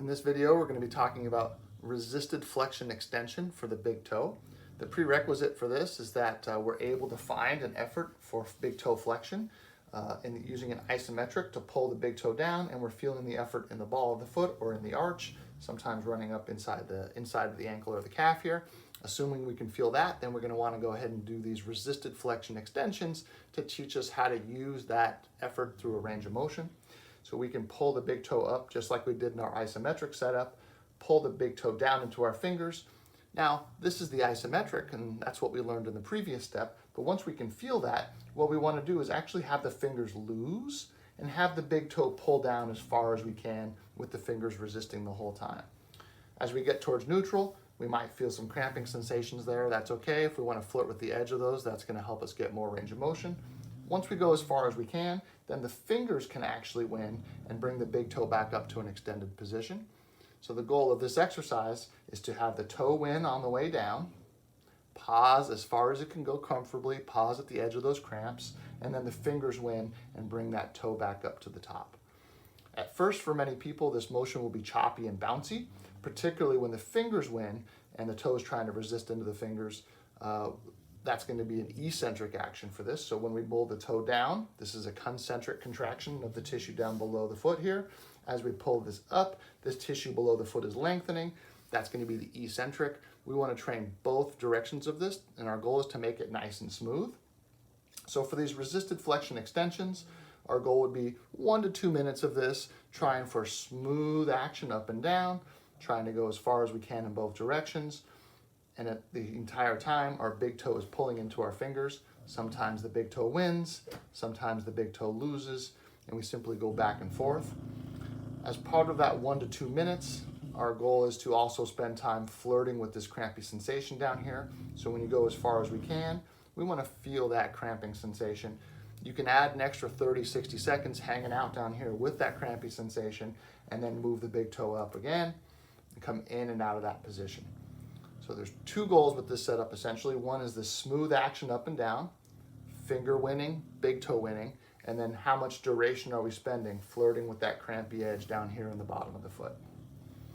In this video, we're going to be talking about resisted flexion extension for the big toe. The prerequisite for this is that we're able to find an effort for big toe flexion and using an isometric to pull the big toe down, and we're feeling the effort in the ball of the foot or in the arch, sometimes running up inside of the ankle or the calf here. Assuming we can feel that, then we're going to want to go ahead and do these resisted flexion extensions to teach us how to use that effort through a range of motion. So we can pull the big toe up just like we did in our isometric setup, pull the big toe down into our fingers. Now, this is the isometric, and that's what we learned in the previous step. But once we can feel that, what we want to do is actually have the fingers loose and have the big toe pull down as far as we can with the fingers resisting the whole time. As we get towards neutral, we might feel some cramping sensations there. That's okay. If we want to flirt with the edge of those, that's going to help us get more range of motion. Once we go as far as we can, then the fingers can actually win and bring the big toe back up to an extended position. So the goal of this exercise is to have the toe win on the way down, pause as far as it can go comfortably, pause at the edge of those cramps, and then the fingers win and bring that toe back up to the top. At first, for many people, this motion will be choppy and bouncy, particularly when the fingers win and the toe is trying to resist into the fingers. That's going to be an eccentric action for this. So when we pull the toe down, this is a concentric contraction of the tissue down below the foot here. As we pull this up, this tissue below the foot is lengthening. That's going to be the eccentric. We want to train both directions of this, and our goal is to make it nice and smooth. So for these resisted flexion extensions, our goal would be 1 to 2 minutes of this, trying for smooth action up and down, trying to go as far as we can in both directions. And at the entire time, our big toe is pulling into our fingers. Sometimes the big toe wins, sometimes the big toe loses, and we simply go back and forth. As part of that 1 to 2 minutes, our goal is to also spend time flirting with this crampy sensation down here. So when you go as far as we can, we want to feel that cramping sensation. You can add an extra 30, 60 seconds hanging out down here with that crampy sensation, and then move the big toe up again and come in and out of that position. So there's two goals with this setup essentially. One is the smooth action up and down, finger winning, big toe winning, and then how much duration are we spending flirting with that crampy edge down here in the bottom of the foot.